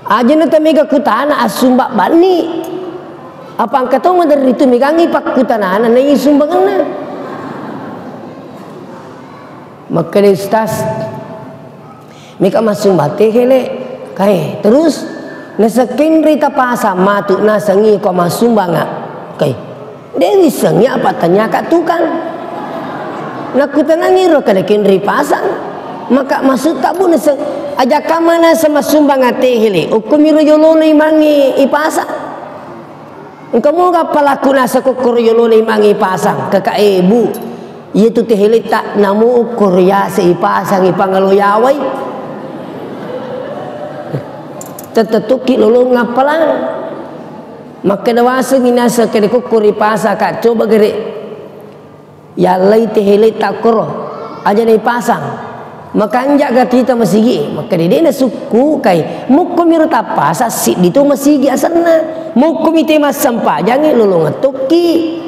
Aja na tamiga kutana asumba bani. Apa angka tong dari itu megangi pak kutana na isumbangan na. Maka de ustaz mika masumba teh hele kai terus na sakin rita pasa matu na sangi ko masumbanga kai dewi sangi apa tanya ka tukang na kutana ngiro kada kinri pasang maka masuk tabu na aja kamana sama sumbanga teh hele ukumiro yolole mangi ipasa. Kamu gak pelaku nasa kukur yolole mangi pasang kakak ibu itu tehili tak namu ukur ya seipasang ipangaloyaway tetetuki lolo ngapalang maka dawasa nginasa kede kukur ipasa kak coba gere ya lay tehili tak kuro aja na ipasang maka anjaga kita masigi maka dede na suku kay mukumiro tapasa si dito masigi asana mukumite mas sampajangi lolo ngatuki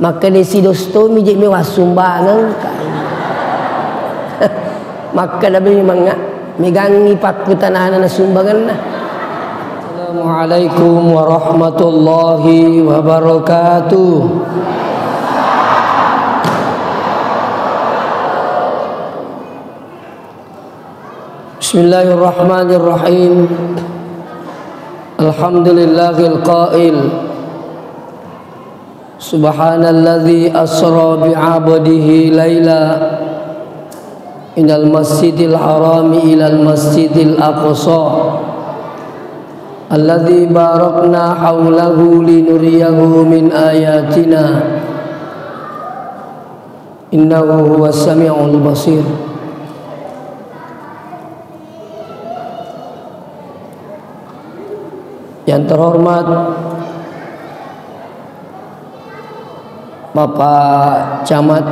maka desi dostomi je me wasumbangan kay maka dabi mga megangi pakutanahan na sumbangan na. Assalamualaikum warahmatullahi wabarakatuh. Bismillahirrahmanirrahim. Alhamdulillahil qail subhanalladzi asra bi'abdihi laila minal masjidil harami ilal masjidil aqsa alladzi barakna haulahu linuriyahu min ayatina innahu huwas samiul basir. Yang terhormat Bapak Camat,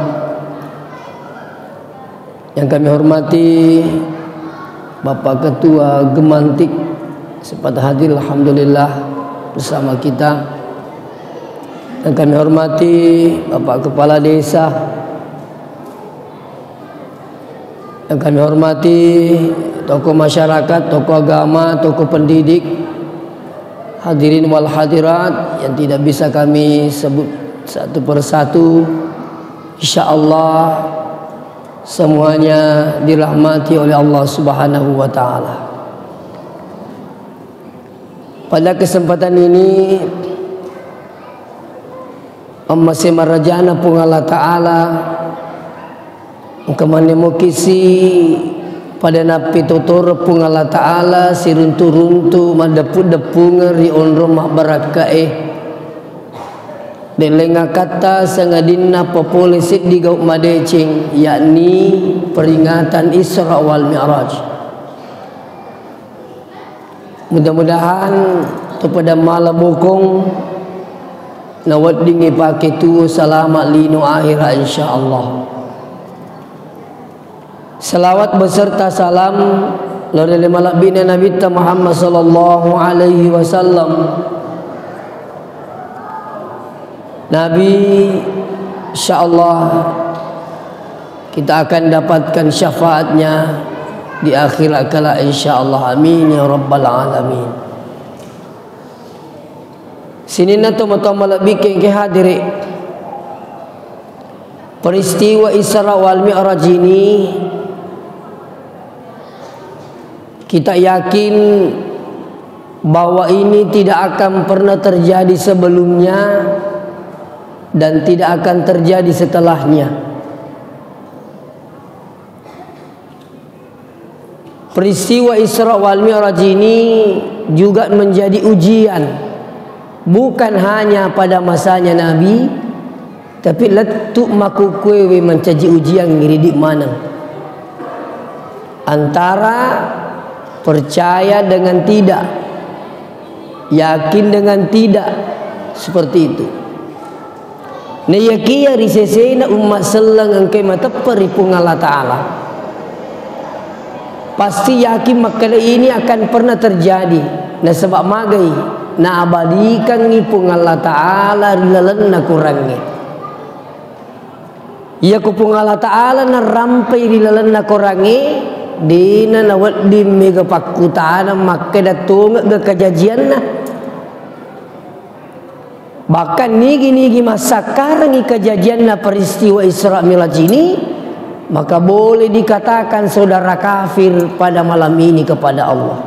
yang kami hormati Bapak Ketua Gemantik sempat hadir alhamdulillah bersama kita, dan kami hormati Bapak Kepala Desa, yang kami hormati tokoh masyarakat, tokoh agama, tokoh pendidik, hadirin wal hadirat yang tidak bisa kami sebut satu persatu. Insyaallah semuanya dirahmati oleh Allah Subhanahu wa taala. Pada kesempatan ini masih marajana pung Allah taala kemana mukisi pada napi tutur pung Allah taala siruntu-runtu madepun-depunger ri onro barakae delenga kata sangadinna populisit di gauk madecing yakni peringatan Isra wal Mi'raj. Mudah-mudahan tu pada malam bokong nawat dingi pakai tu selamat linu akhirah insyaallah. Salawat beserta salam lori malak bina Nabi Muhammad sallallahu alaihi wasallam. Nabi insyaallah kita akan dapatkan syafaatnya di akhirat kala insyaallah. Amin ya rabbal alamin. Sini na to malak bikin ke hadiri peristiwa Isra wal Mi'raj ini. Kita yakin bahwa ini tidak akan pernah terjadi sebelumnya dan tidak akan terjadi setelahnya. Peristiwa Isra wal Mi'raj ini juga menjadi ujian, bukan hanya pada masanya Nabi, tapi letuk makukwewe mencaji ujian ngiri di mana antara percaya dengan tidak, yakin dengan tidak, seperti itu. Nayakia risesena umat selang engkai mata peripung Allah Ta'ala. Pasti yakin makala ini akan pernah terjadi. Nah sebab magai na abadikan ngipung Allah Ta'ala rilalan na kurangi. Ia kupung Allah Ta'ala na rampai rilalan na kurangi dina nawat di mega pakutana makke datung ke kajajian nah. Bahkan nigi masakarang kejadian na peristiwa Isra Mi'raj ini, maka boleh dikatakan saudara kafir pada malam ini kepada Allah.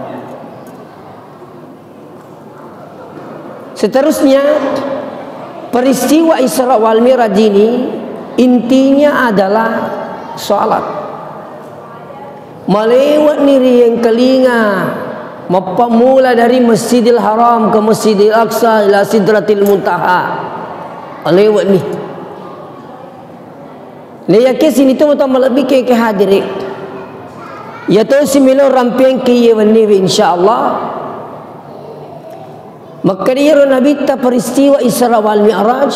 Seterusnya, peristiwa Isra wal Mi'raj ini intinya adalah salat. Melewat niri yang kelinga, mula dari Masjidil Haram ke Masjidil Aqsa ila Sidratil Muntaha. Lewat ni. Leyakin sini tu mata lebih ke hadirin. Ya tu similo ramping ke ye wani insyaallah. Maka dia Nabi ta peristiwa Isra wal Mi'raj.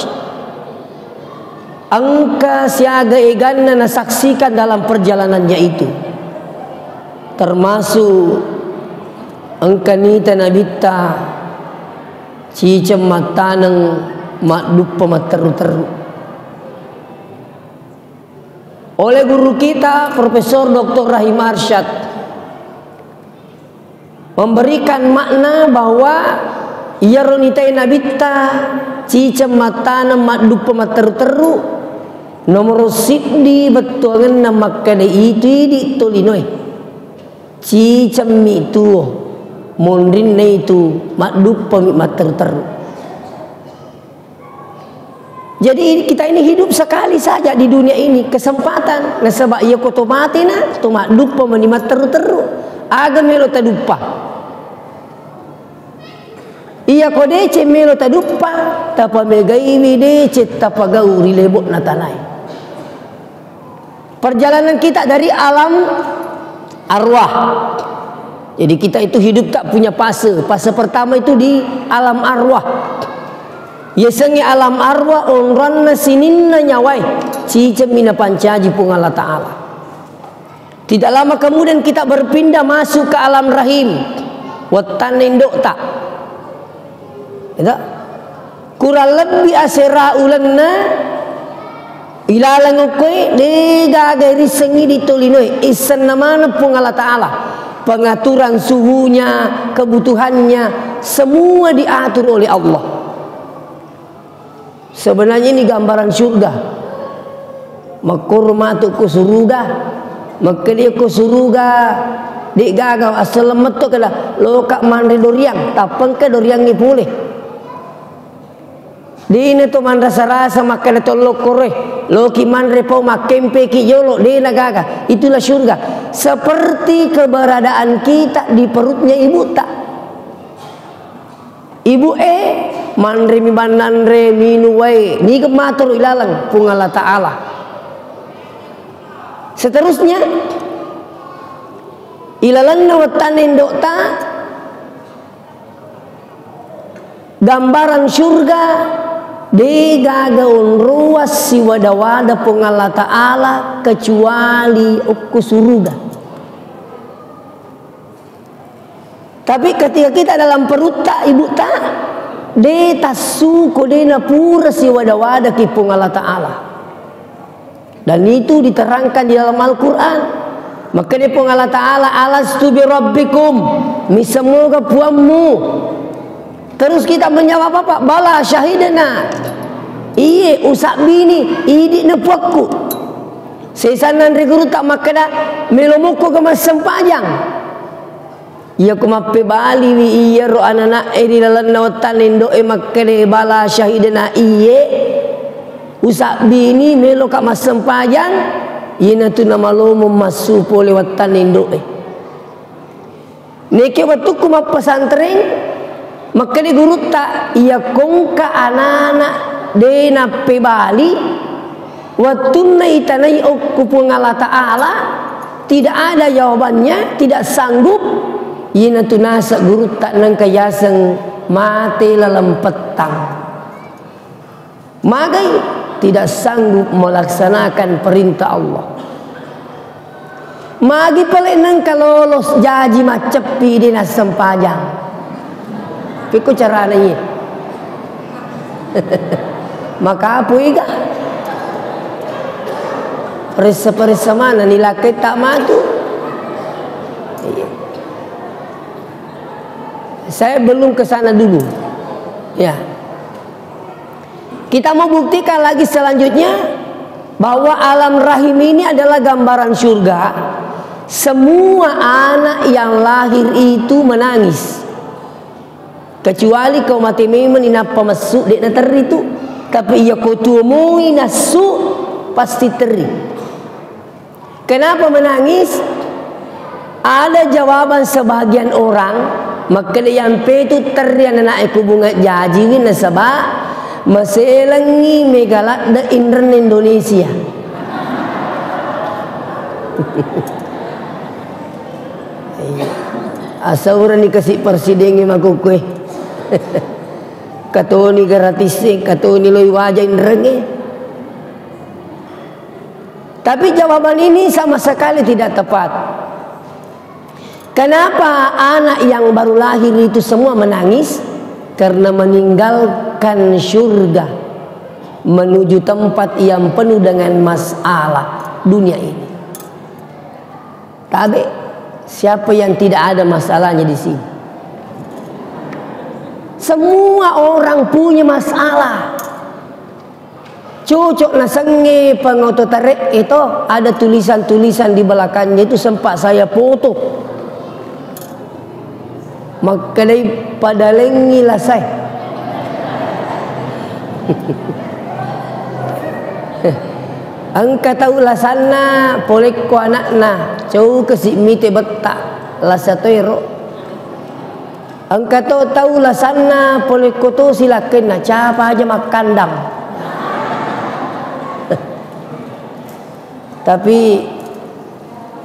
Angka siaga eganna nasaksikan dalam perjalanannya itu. Termasuk angkanita nabita cicem matanang makdupa materu-teru. Oleh guru kita Profesor Dr. Rahim Arsyad memberikan makna bahwa ia ronita nabita cicem matanang makdupa materu-teru nomor siddi betuangan nama kade itu di tolinoi cicem itu mondrin na itu makdup pemikmat terteru. Jadi kita ini hidup sekali saja di dunia ini, kesempatan nasabak ia koto mati na to makdup pemikmat terteru aga melo tadupa ia kodece melo tadupa tapa megaiwi dece tapa gauri lebok na tanai. Perjalanan kita dari alam arwah. Jadi kita itu hidup tak punya fase. Fase pertama itu di alam arwah. Yesengi alam arwah onranna sininna nyawai. Cicemina pancaji pun Allah Ta'ala. Tidak lama kemudian kita berpindah masuk ke alam rahim. Watan indok tak. Kurang lebih asera ulanna. Ilalang ukoi dega dari sengi ditolinoi. Isan namana pun Allah Ta'ala. Pengaturan suhunya, kebutuhannya, semua diatur oleh Allah. Sebenarnya ini gambaran surga. Makurmatu ku suruga, makdia ku suruga. Dik gagau asal lemet tu kada lokak mandre doriang, tapeng ke doriang ni boleh. Dina tu man rasa-rasa makan tu lokore, loki mandre pau makempe ki yolo dina gaga. Itulah surga. Seperti keberadaan kita di perutnya ibu tak. Ibu mandre mi banandre minuwai ni kematur ilalang pung Allah Ta'ala. Seterusnya ilalang nawatanin dokta gambaran surga digagaun ruas si wada-wada pung Allah Ta'ala kecuali ukku suruga. Tapi ketika kita dalam perut tak ibu tak de tasu kodena pura si wada-wada ki pung Allah Ta'ala. Dan itu diterangkan di dalam Al-Quran. Maka dia pung Allah Ta'ala alastu bi rabbikum mi semoga puammu. Terus kita menjawab apa? Bala syahidana. Iye usak bini idik nepuakku. Sesanan riguru tak makada melomuko ke masempajang. Ia kumape bali wi iya ro anana di dalam nawatan indo makade bala syahidana iye usak bini melo ka masempajang. Ina tu nama lo memasu lewat tan indo Niki waktu kumap pesantren. Maka di guru tak ia kongka anak-anak dena pebali waktu naitanai okupung Allah Ta'ala tidak ada jawabannya, tidak sanggup. Ina tu nasa guru tak nang kayasang mati dalam petang. Magai tidak sanggup melaksanakan perintah Allah. Magi paling nang kalolos jaji macepi di nasam pajang. Piku cara ni, maka apa iga? Perisa mana ni laki tak matu? Saya belum ke sana dulu. Ya. Kita mau buktikan lagi selanjutnya bahwa alam rahim ini adalah gambaran surga. Semua anak yang lahir itu menangis. Kecuali kau mati memang inapa masuk dek na teri itu. Tapi ia kau tuomoi nasu pasti teri. Kenapa menangis? Ada jawaban sebagian orang. Maka yang itu terian anak aku bunga jaji na sabak maselangi megalak da indran Indonesia. Asa orang dikasih presiden yang aku kue. Katoni gratis katoni loy wajah indran. Tapi jawaban ini sama sekali tidak tepat. Kenapa anak yang baru lahir itu semua menangis? Karena meninggalkan surga menuju tempat yang penuh dengan masalah dunia ini. Tapi siapa yang tidak ada masalahnya di sini? Semua orang punya masalah. Cocok nasenge pengototarek itu ada tulisan-tulisan di belakangnya itu sempat saya foto. Maka pada lengi lah saya. Angka tahu lah sana polek ko anakna jauh ke si mite betak lah satoiro. Angka tahu lah sana polek ko to silakan na capa aja makandang. Tapi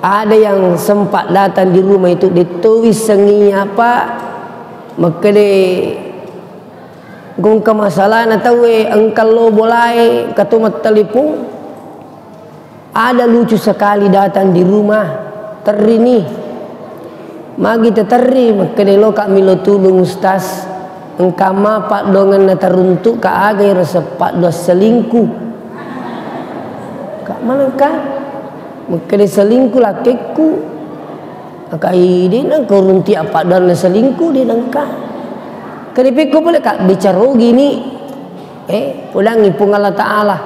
ada yang sempat datang di rumah itu ditulis sengi apa maka gong ke masalah na tahu engkau lo boleh katumat telepon. Ada lucu sekali datang di rumah teri ni magi teri maka lo kak milo tulung ustaz engkau ma pak dongan na teruntuk ka agai rasa pak dos selingkuh kak mana kak maka dia selingkuh lakiku akai dia nak korunti apa dan selingkuh dia nangka keripiku boleh kak bicara gini pulangi pun Allah Ta'ala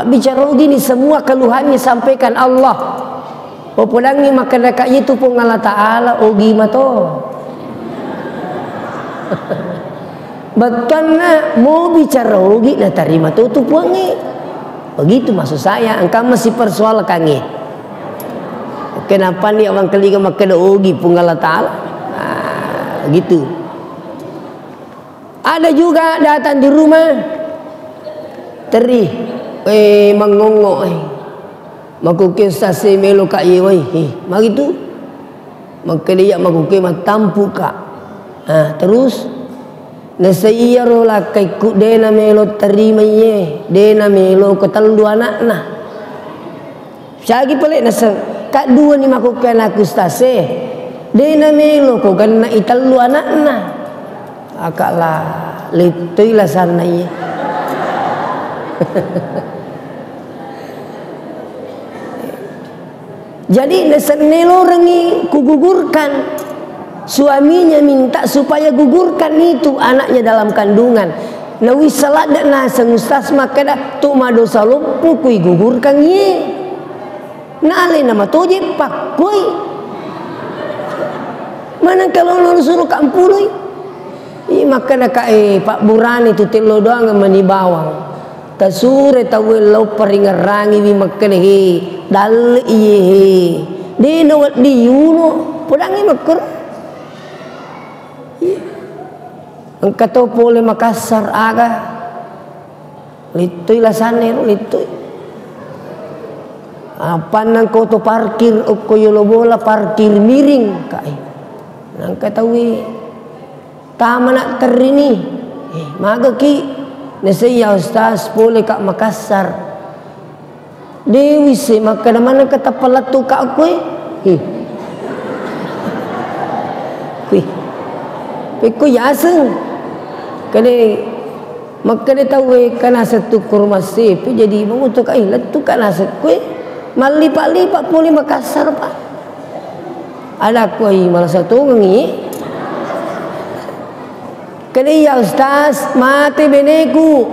bicara gini semua keluhannya sampaikan Allah pulangi maka dekat itu pun Allah Ta'ala gimana to bahkan mau bicara gini terima tu puangi. Begitu maksud saya, engkau masih persoalkan ni. Kenapa ni orang keliga makan ogi pun Allah Ta'ala? Begitu. Ada juga datang di rumah teri, mengongok, makuke sase melo kak ye, magi tu, maka dia makuke matampu kak. Terus. Nasaiya rola kay ku dena melo terima ye dena melo ko talu anak na sagi pale nasa kak dua ni makukan aku stase dena melo ko ganna italu anak na akala litoy la sana ye. Jadi nasa nelo rangi kugugurkan. Suaminya minta supaya gugurkan itu anaknya dalam kandungan. Nawi salat dak na sengustas maka dah tu madosa lupu kui gugurkan ye. Na ale nama toje pak kui. Mana kalau lu suruh kampului? Maka dah kai Pak Burani tu telo doang meni bawang. Tasure tawe lo peringerangi wi maka he dal ye. Di no di yuno pudangi makur. Engkau tahu boleh Makassar aga litoy lasane litoy apa nang kau tu parkir koyolo bola parkir miring kai nang katawi tama nak terini maga ki nesaya ustaz boleh kak Makassar dewi se maka mana kata pelatu kak kowe Peko yaseng kene maka dia tahu kana satu kurma sepe jadi mengutuk letu kana sekue malipat-lipat puli Makassar pak Ada koi malah satu ngi. Kali ya Ustaz mati beneku.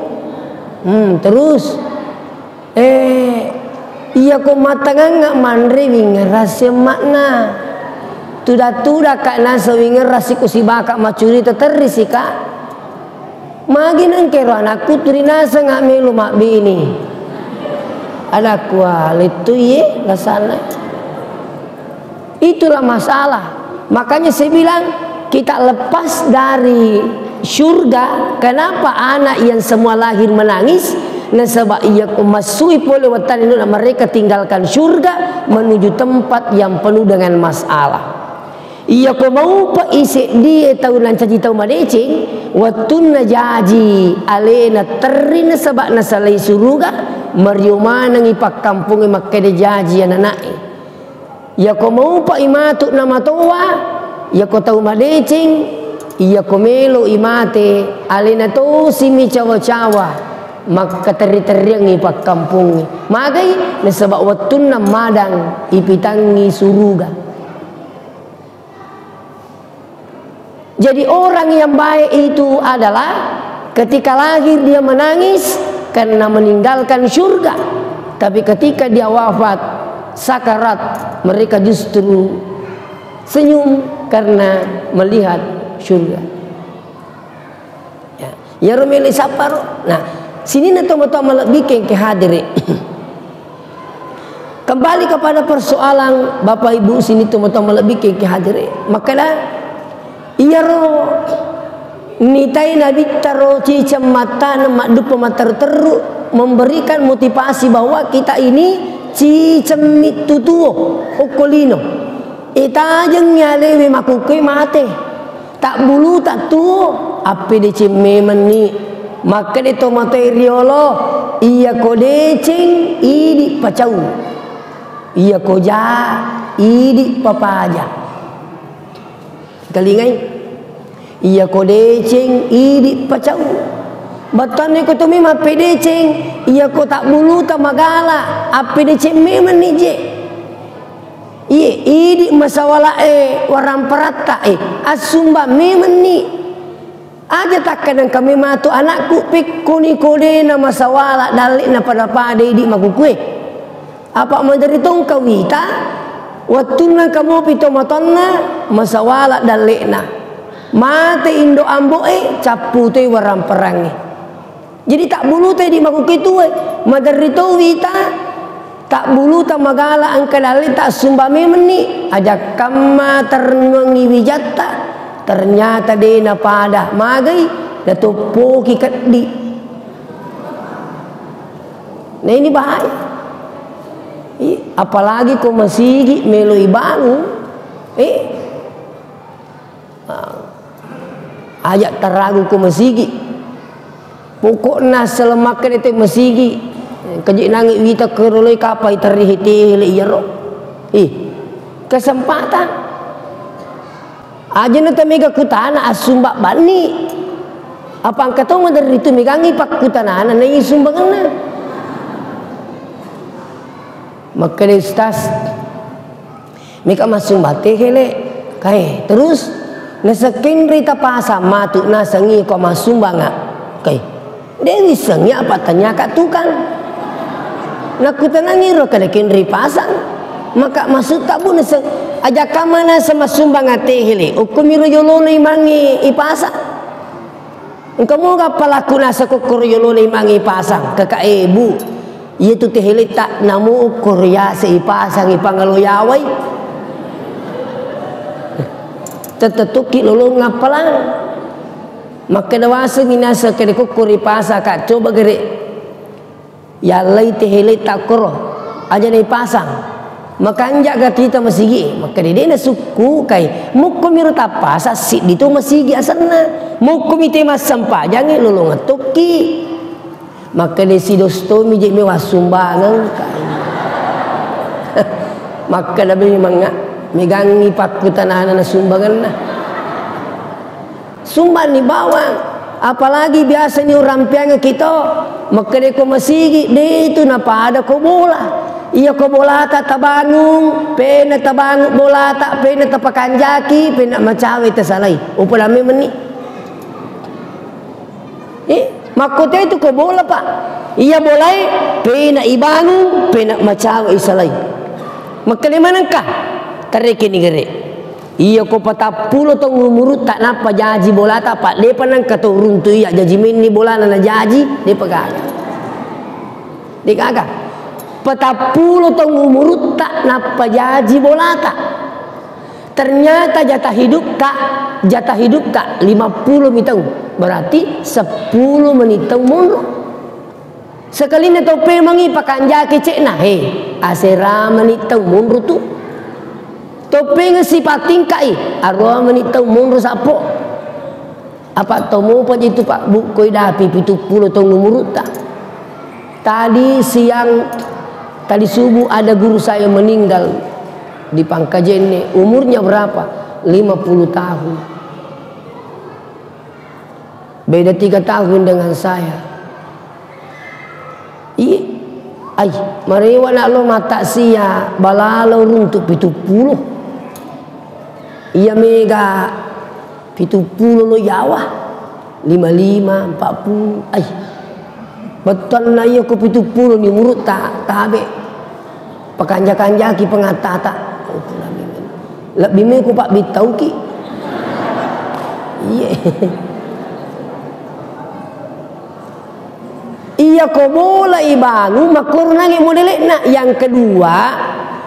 Terus iya ko matanga mandre winger rahasia makna. Tuda kak nasa winger rasi ko si baka macuri terri si kak. Magi nang kero anakku turi nasa nga melu mak bini. Ada kuah itu ye nggak sana. Itulah masalah. Makanya saya bilang kita lepas dari surga. Kenapa anak yang semua lahir menangis? Nasabah ia masui pole watan itu mereka tinggalkan surga menuju tempat yang penuh dengan masalah. Ia ko mau pa isi dia tahu lancaji tahu madecing watun najaji alena terina sabak nasalai surga mariumana ngipak kampung makkede jaji anak. Ia ko mau pa imatu nama toa ia ko tahu madecing ia ko melo imate alena to simi cawa-cawa maka teri-teriang ipak kampung magai nasabak watun na madang ipitangi surga. Jadi orang yang baik itu adalah ketika lahir dia menangis karena meninggalkan surga. Tapi ketika dia wafat sakarat mereka justru senyum karena melihat surga. Ya romeli saparo. Nah, sini natoma-toma bikin ke hadiri. Kembali kepada persoalan Bapak Ibu sini toma-toma bikin ke hadiri. Maka iya ro nitai nabi taro cicam mata nama dupa mata teru memberikan motivasi bahwa kita ini cicam itu tuo okolino ita jeng nyale makukui mate tak bulu tak tuo api decime meni maka de tomato riolo iya ko decing idi pacau iya ko ja idi papaja kalingai iya ko decing idi pacau batane ko tumi ma pedecing iya ko tak bulu ta magala ape decing memang nije iye idi masawala warang perata asumba memang ni aja tak kadang kami matu anakku pik kuni kode na masawala dalik na pada di makukue apa menjadi tongkau wita watuna kamu pito matonna masawala dalekna mate indo ambo capu te warang perangi jadi tak bulu te di makuk itu madarito wita tak bulu ta magala angka dalik tak sumba memeni aja kama ternungi wijata ternyata dena pada magai datopoki kaddi. Nah ini bahaya. Apalagi kau masih meloi bangun ajak teragu kau masih pokoknya selemakan itu masih kejik nangis wita kerolai kapai terihiti iya roh kesempatan aja nata mega kutana asumbak bani apa angkat tu dari itu megangi pak kutana na sumbangan maka dia Ustaz mika masung bate hele kai terus nasakin rita pasa matu nasangi ko masumbanga kai dewi sengi apa tanya kak tukang nakutanangi ro kada kinri pasang maka masuk tabu nasang aja kamana sama sumbanga te hele ukumiro yololo imangi ipasa engkau mau palaku nasa kokoro yololo imangi pasang kakak ibu itu tehele tak namu ukur ya seipasang ipangaloyaway tetetuki lolo ngapalang maka dawasa nginasa kede kukur ipasa kak coba gere ya lay tehele tak koro aja nih pasang maka anjaga kita masigi maka dia na suku kai mukumir tapasa si dito masigi asana mukumite mas sampah jangan lolo ngatuki maka desi dostomi je mewah sumbangan maka dah memang megangi paku tanah na sumbangan na sumban ni bawang apalagi biasa ni orang pianga kita maka dia ko masigi de itu napa ada ko bola Iya ko bola tak tabangung, pena tabangung bola tak pena tapakan jaki, pena macawe tersalai. Upa lami meni. Makotnya itu ko bola pak. Iya bolai, pena ibangung, pena macawe isalai. Makanya manangkah? Tareke ni gere. Iya ko patapulo tong umurut tak napa jaji bola tak pak. Lepa nang kato runtu iya jaji meni bola na jaji, lepa gaga. Dikaga. Patapulo tong umurut tak napa jaji bola tak. Ternyata jatah hidup kak 50 mitang. Berarti 10 menitang mundur. Sekali na tope mangi pakan jaki cek nah asera menitang mundur tu. Tope ngesi pating kai arwah menitang mundur sapo. Apa tomo pa itu pak bukoi dapi 70 tong umurut tak. Tadi subuh ada guru saya meninggal di Pangkajene. Umurnya berapa? 50 tahun. Beda 3 tahun dengan saya. Mariwa nak lo mata sia balalo runtuk 70. Iya mega 70 lo Jawa. 55, 40. Betul na iya ko 70 ni murut tak tabe. Pakanja-kanjaki pengatata. Lebih me ko pak bitau ki. Iya. Iya ko bola ibangun makur nangi modele nak. Yang kedua,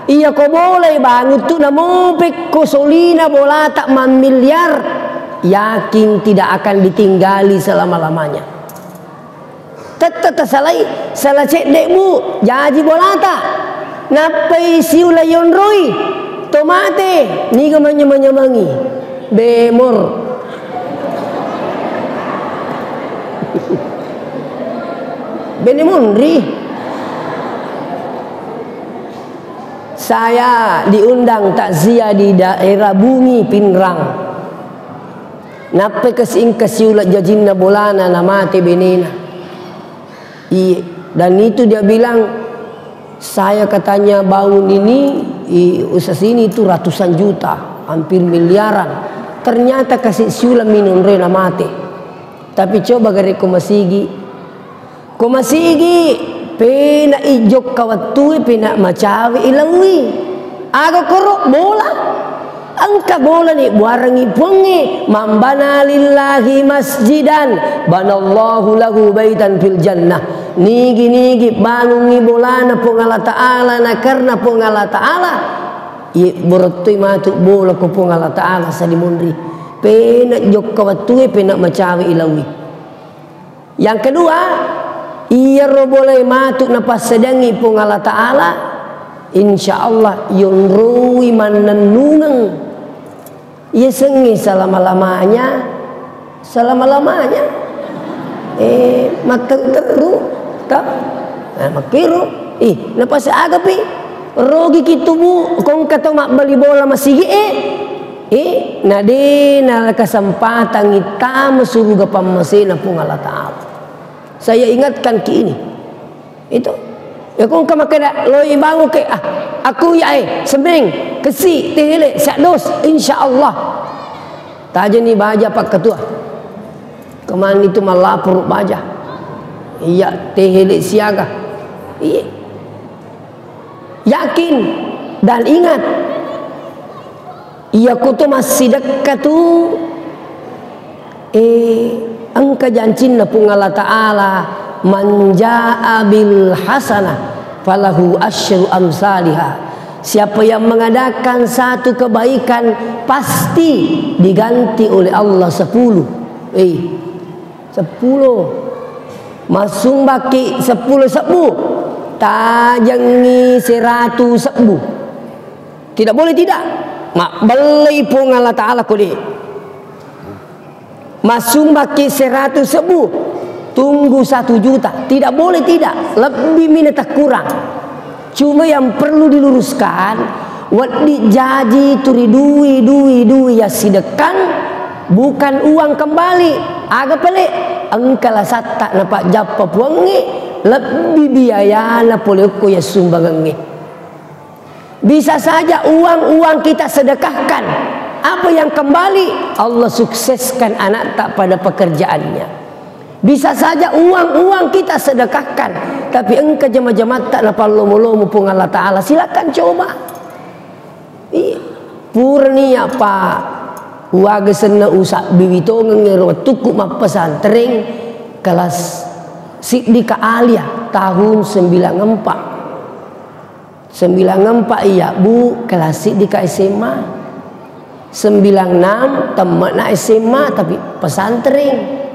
iya ko bola ibangun tu namo peko solina bola tak miliar. Yakin tidak akan ditinggali selama-lamanya. Tetap salah cek dek bu jaji bola tak napai siu layon roy tomate ni mangi bemor benemundri. Saya diundang takziah di daerah Bungi Pinrang. Napai kesing kesiulat jajinna bolana namate benena. Iya, dan itu dia bilang saya katanya bangun ini usaha sini itu ratusan juta, hampir miliaran. Ternyata kasih siulah minum rena mati. Tapi coba gare komasigi pena ijok kawatui pena macawe ilawi. Aga korok bola. Angka bola ni buarangi pungi mambana lillahi masjidan banallahu lahu baitan fil jannah. Nigi bangungi bola na pong Allah Ta'ala na karena pong Allah Ta'ala berotoi matuk bola ko pong Allah Ta'ala sa dimundri pena jok kawatui pena macawe ilawi. Yang kedua iya ro boleh matuk na pasadangi pong Allah Ta'ala insyaallah yunrui mananungang. Ia sengi selama-lamanya matang teru tak makiru napa sa agapi rogi kitubu kong kato mak beli bola masigi nade na kesempatan kita mesuruh pamasina pung Allah Ta'ala. Saya ingatkan ki ini itu ya kung kamakada loy bangu ke aku ya semeng kesi tehele sados insyaallah taja ni baja pak ketua kemana itu malapur baja iya tehele siaga iya yakin dan ingat iya kutu masih dekat tu angka jancin na pung Allah Ta'ala manjaa bil hasanah falahu asyru amsalihah. Siapa yang mengadakan satu kebaikan pasti diganti oleh Allah 10. 10 masung baki 10 sebu tajangi 100 sebu. Tidak boleh tidak. Mak beli pun Allah Ta'ala kodi. Masung baki 100 sebu tunggu 1 juta. Tidak boleh tidak. Lebih minta kurang. Cuma yang perlu diluruskan, wadi jaji turi dui ya sidekan bukan uang kembali. Agak pelik. Engkala satak napak japa puangi lebih biaya na poleko ya sumbangangi. Bisa saja uang kita sedekahkan, apa yang kembali Allah sukseskan anak tak pada pekerjaannya. Bisa saja uang kita sedekahkan, tapi engkau jemaah tak napa lomo-lomo pun Allah Ta'ala. Silakan coba. Purnia Pak Waga sena usak biwito ngero tuku ma pesantren kelas Sidika Alia tahun 94 iya Bu, kelas Sidika SMA 96 teman SMA tapi pesantren.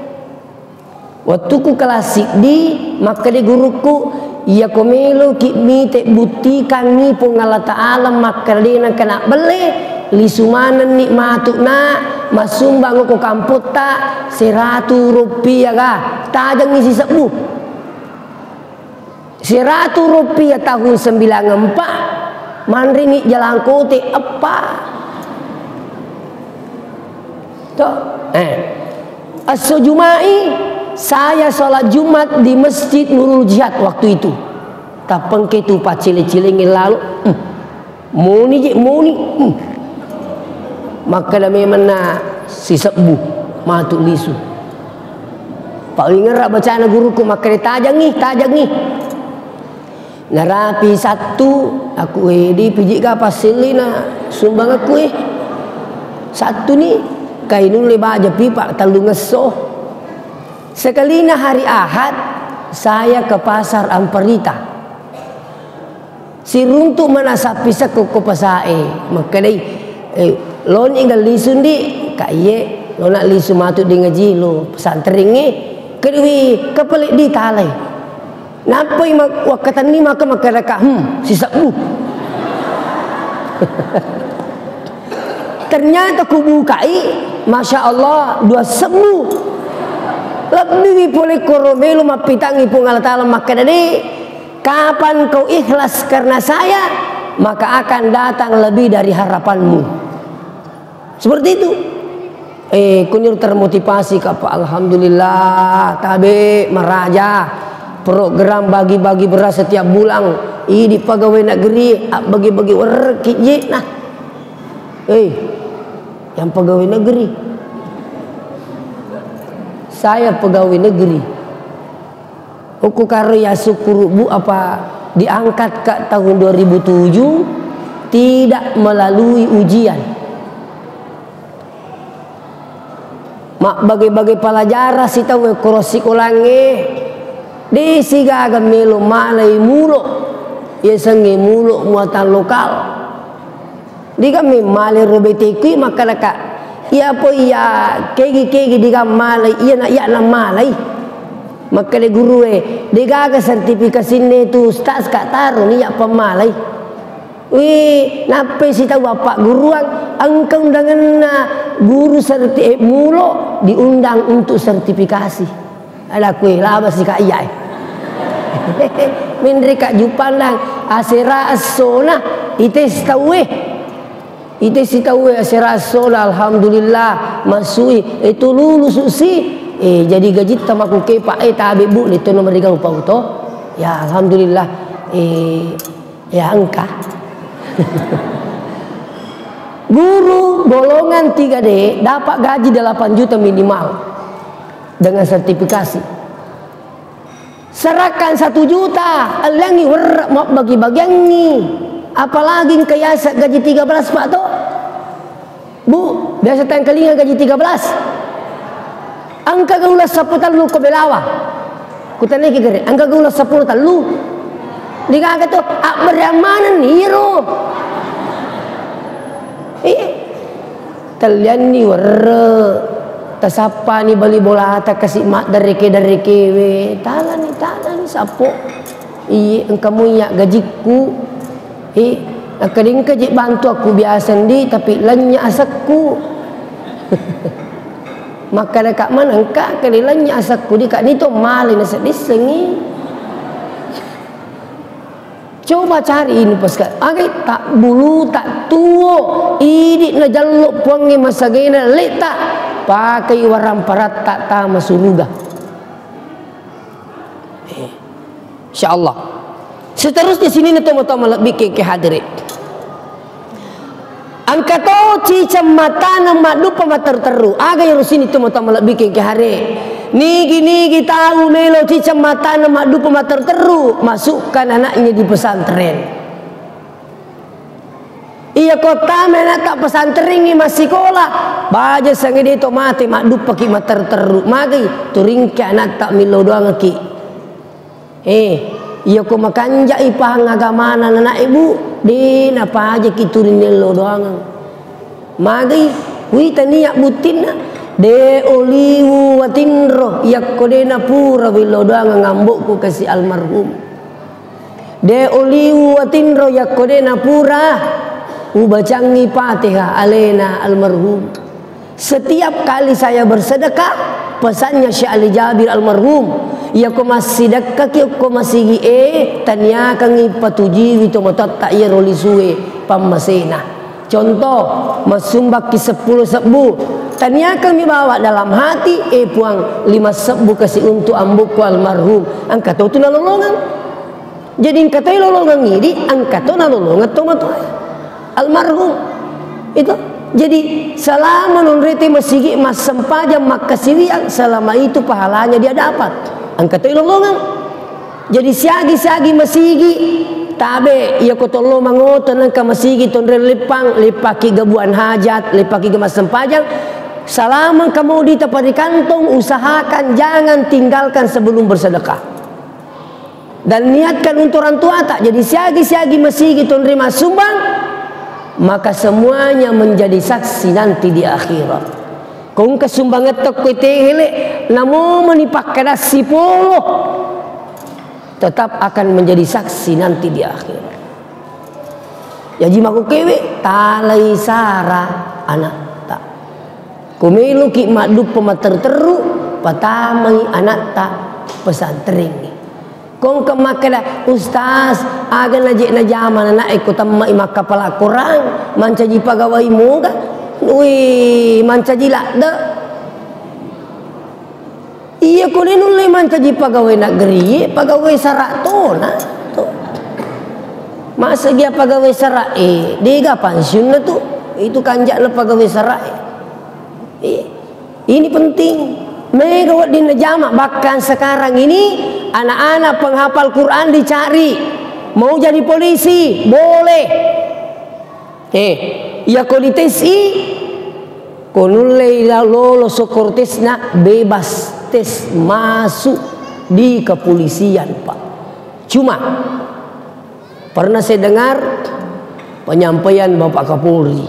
Waktu ku kelas Sidi maka di guruku ia komelo kimi te buktikan ni pun Allah Ta'ala maka dia kena beli lisumanan nikmatu na masumbang ko kamput ta 100 rupiah ka tajang isi sebu 100 rupiah tahun 94 mandri ni jalan kote apa toh aso Jumai saya sholat Jumat di Masjid Nurul Jihad waktu itu. Tapeng ketu pak cile-cile lalu, muni. Maka dami mana si sebu matuk lisu. Pak ingat bacaan guruku maka tajang nih. Narapi satu aku di pijik ka pasilina sumbang aku satu nih kainun leba aja pipa talu ngesoh. Sekalinya hari Ahad saya ke pasar Amperita. Si runtuk mana sapisa ke pasae. Maka dai lon inggal lisun di kaye lo nak lisu matu di ngaji lo pesantren ni kedui kepelik di talai. Napa wakatan ni maka si sabu. Ternyata ku bukai Masya Allah 2 sebu. Lebih boleh koromelu mapitangi pun Allah Ta'ala maka dari kapan kau ikhlas karena saya maka akan datang lebih dari harapanmu. Seperti itu. Kunyur termotivasi kapa alhamdulillah tabe meraja program bagi-bagi beras setiap bulan ini pegawai negeri bagi-bagi werkit nah. Yang pegawai negeri saya pegawai negeri. Aku karya syukur Bu apa diangkat ke tahun 2007 tidak melalui ujian. Mak bagai-bagai pelajaran si tahu korosi kolange di siga gamelo malai mulo ya sange mulo muatan lokal. Di kami malai robeteki maka laka iya po iya kegi di malai iya na malai maka de guru de gaga sertifikasi ne tu ustaz ka taru ni ya pemalai nape si tahu bapak guruan engkau undangan guru mulo diundang untuk sertifikasi ada kue laba si kak iya mindri kak jupandang asera asona ites tahu itu si tahu serasol alhamdulillah masui itu lulus usi jadi gaji tamaku ke pak tabe Bu itu nomor 3 upah to ya alhamdulillah ya angka guru golongan 3D dapat gaji 8 juta minimal dengan sertifikasi. Serahkan 1 juta alangi mau bagi-bagi ni. Apalagi kayasa gaji 13 Pak toh Bu biasa tang kelinga gaji 13 angka gaula 10 talu ke belawa kutane ki gere angka gaula 10 talu digaga to beramanan hiro kalian ni warre tasapa ni bali bola ta kasih mak dari ke we talan ni sapo engkamu ya gajiku kadang kejik bantu aku biasa di tapi lanya asakku maka dekat mana engkak kali lanya asakku di kak ni tu malin asak disengi coba cari ini pasal tak bulu tak tuo ini na jaluk puangi masagena letak pakai warang parat tak tama suruga insyaallah. Seterusnya sini nih tomo-tomo lebih ke hadirin. Angka toci cematan madu pemater teru. Aga yang rusini tu mata malak bikin ke hari. Nigi tahu melo ci cematan madu pemater teru. Masukkan anaknya di pesantren. Iya kota mana tak pesantren ini masih sekolah. Baja sange dia to mati madu pakai mater teru. Magi turing ke anak tak milo doang ki. Iya ko makanja ipang agamana anak ibu din apa aja kiturin lo doang. Magi wi tania butina de oliwu watinro yak kodena pura bilo doang ngambuk ku kasih almarhum. De oliwu watinro yak kodena pura ubacangi Fatihah alena almarhum. Setiap kali saya bersedekah pesannya Syekh Ali Jabir almarhum, ya ko masih dekat ki ko masih tanya kangi patuji wito motot tak ya roli suwe pamasena. Contoh masumbak ki 10 sebu tanya kami bawa dalam hati puang 5 sebu kasih untuk ambuku almarhum. Angkat tu nolongan. Jadi angkat nolongan ini angkat tu nolongan tu almarhum itu. Jadi selama nonrete masigi mas sempajam makasiwian selama itu pahalanya dia dapat. Angkat tolongan. Jadi siagi masigi tabe ia ko tolong mangoton nang ka masigi tonre lepang lepaki gabuan hajat lepaki gemas sempajang. Selama kamu di tempat di kantong usahakan jangan tinggalkan sebelum bersedekah. Dan niatkan untuk orang tua tak. Jadi siagi masigi tonre masumbang. Maka semuanya menjadi saksi nanti di akhirat. Kung kasumbangat tok kote hele namo menipak kada sipolo tetap akan menjadi saksi nanti di akhirat. Jadi maku kewe talai sara anak tak. Kumelu ki madu pemater teru patamai anak tak pesantren. Kong kemakada ustaz agan najik na zaman anak ikut tamma imak kepala kurang mancaji pegawai muga wih mancaji lakda iya kuni nulai mancaji pegawai negeri pegawai sarak tu nah tu masa dia pegawai sarak dia pensiun na tu itu kanjak na pegawai sarak ini penting mega di najama bahkan sekarang ini anak-anak penghafal Quran dicari mau jadi polisi boleh ya konitesi konulei lolo sokortesna bebas tes masuk di kepolisian Pak. Cuma pernah saya dengar penyampaian Bapak Kapolri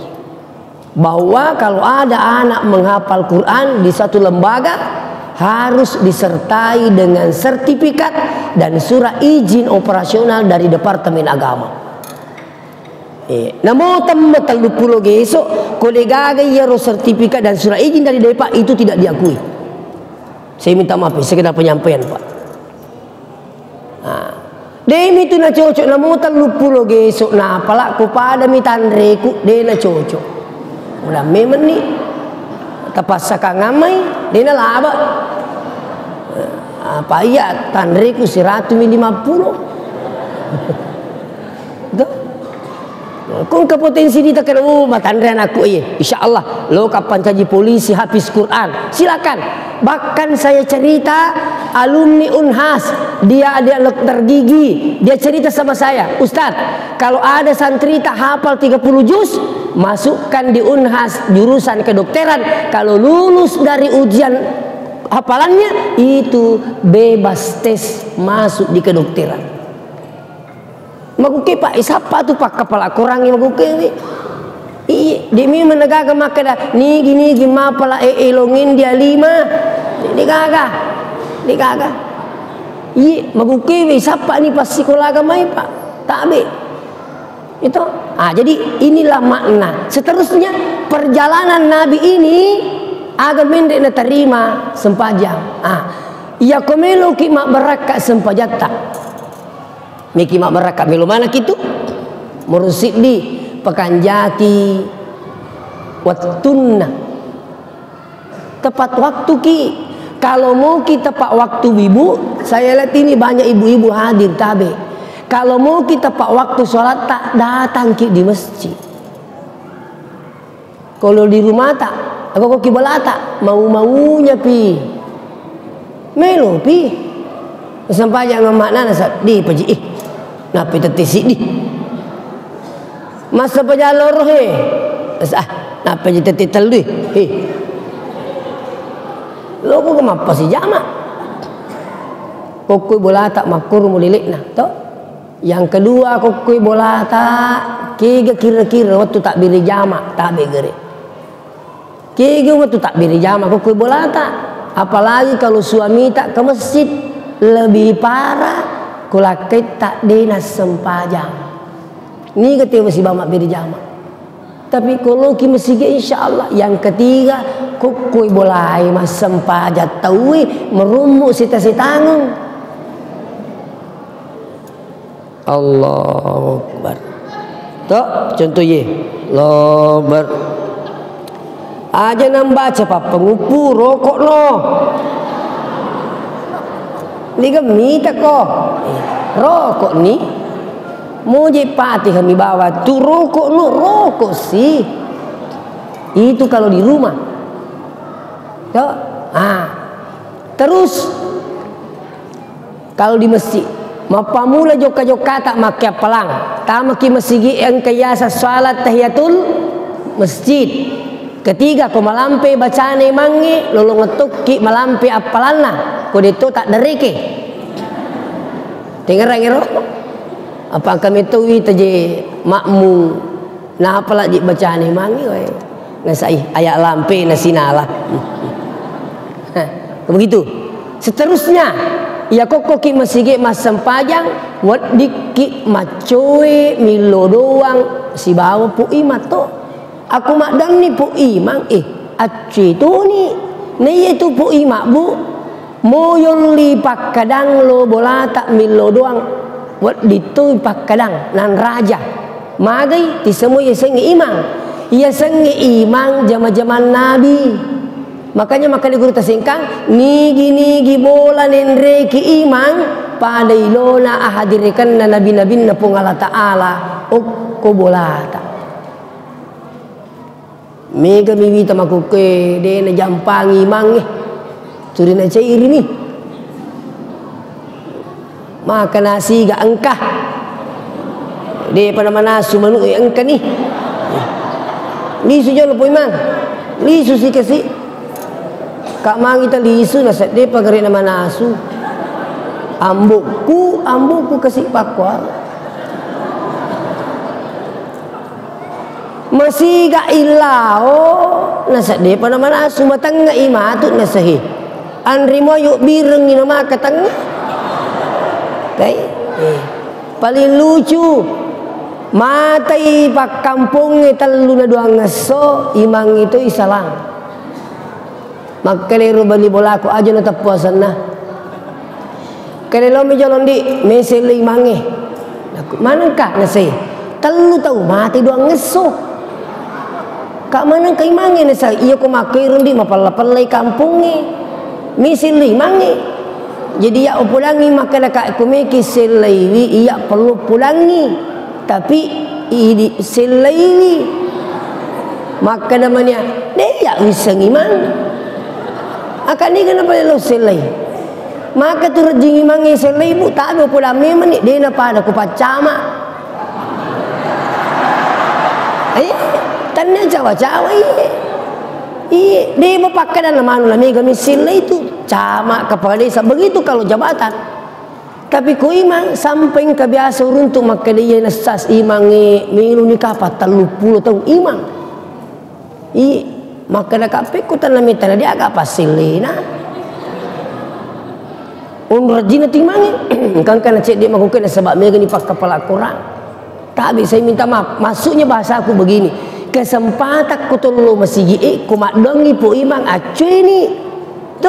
bahwa kalau ada anak menghafal Quran di satu lembaga harus disertai dengan sertifikat dan surat izin operasional dari Departemen Agama. Namo tamma talupulo geso kolega yero sertifikat dan surat izin dari Depa itu tidak diakui. Saya minta maaf, sekedar penyampaian Pak. Demi itu na cocok namo talupulo geso na pala ko pada mitandreku de na cocok. Udah memang nih tapas saka ngamai dena laba apa iya tandreku 150 itu kung kepotensi kita kena matandrean aku insyaallah lo kapan caji polisi habis Quran silakan. Bahkan saya cerita alumni Unhas dia ada dokter gigi dia cerita sama saya Ustaz kalau ada santri tak hafal 30 juz masukkan di Unhas jurusan kedokteran kalau lulus dari ujian hafalannya itu bebas tes masuk di kedokteran. Maguke Pak siapa tu Pak kepala kurang yang maguke ni demi menegakkan makada ni gini gimana pala elongin dia 5 ni kagak maguke siapa ni pas sekolah agama Pak tak ambil itu. Jadi inilah makna. Seterusnya perjalanan Nabi ini agak mendek na terima sempajang. Ya komelo ki mak beraka sempajata. Miki mak beraka melo mana kitu? Murusid di pekanjaki watunna. Tepat waktu ki. Kalau mau kita tepat waktu ibu, saya lihat ini banyak ibu-ibu hadir tabe. Kalau mau kita pak waktu sholat tak datang ki di masjid. Kalau di rumah tak, aku koki balata, mau-maunya pi. Melo pi. Sampai jangan makna nasa di paji napi tetisi di. Masa pajalor he. Napi teti telu he. Lo ko mapa si jama. Kokoi balata makur mulilik nah, toh. Yang kedua kokoi balata kiga kira-kira waktu tak biri jama tak begere. Kiga waktu tak biri jama kokoi balata. Apalagi kalau suami tak ke masjid, lebih parah kulakai tak dinas sempajang. Ini ketika masih bamak beri jama. Tapi kalau ki masih insya Allah. Yang ketiga kukui bolai mas sempajat taui merumuk sita-sita tanggung. Allahu Akbar. Tok contoh ye. Allahu Akbar. Aja nambaca pak pengupu rokok no. Ni gemita kok. Rokok ni. Muji pati kami bawa tu rokok no rokok sih. Itu kalau di rumah. Tuh. Terus kalau di masjid, mapamula joka-joka tak makai pelang. Tak maki masjid yang kayasa salat tahiyatul masjid. Ketiga ko malampe bacane mangi lolo ngetukki malampe apalana ko dito tak dereke dengar apa kami tu itaje makmum nah apala di bacane mangi we nasai ayak lampe nasinalah begitu seterusnya ya kok ki masige mas sempajang wat diki macoe milo doang si bawa pu imato. Aku makdam ni pu imang aci tu ni itu pu imak bu moyon li pak kadang lo bola tak milo doang buat ditu pak kadang nan raja magai ti semua ya sengi imang ya sengi imang zaman nabi makanya guru tasingkang nigi bola nendre ki imang pada ilona ahadirikan na nabi na pungala taala ko bola tak mega mibita makuke de na jampangi mangi turi na cairi ni maka nasi ga angkah de pada manasu manu angka ni lisu jolo po imang lisu si kasi kak mangi ta lisu na de pagari na manasu ambukku kasi pakwa masih gak ilao nasa de pada mana sumatang nga imatu nasahi anri mo yuk bireng ina makatang kay paling lucu matai pak kampung telu na doang ngaso imang itu isalang magkalero bali bolako aja na tapuasan na kalelo mi jolon di mesele imange manang ka nasay telu tau mati doang ngaso kak mana kay mangi na sa iyo ko makiron di mapalapalay kampungi misili mangi jadi ya pulangi makana kak kumiki silaywi iya perlu pulangi tapi ini silaywi maka namanya dia bisa ngimang akan ni kenapa lo silay maka tu rejingi mangi silay bu tak ada pulang memang ni dia napa ada kupacama tanya cawa-cawa iya dia pakai dalam manu lah mega misilnya itu camak kepala desa begitu kalau jabatan tapi ku imang sampai kebiasa uruntuk maka dia nasas imang milu ni kapat 30 tahun imang iya maka nak kapek ku tanam mitana dia agak pasilina rajin timangi kan kana cek dia makukan sebab mega ni pak kepala kurang tak bisa minta maaf masuknya bahasa aku begini kesempatan ku tolu masih ku makdongi pu imang acuy ni tu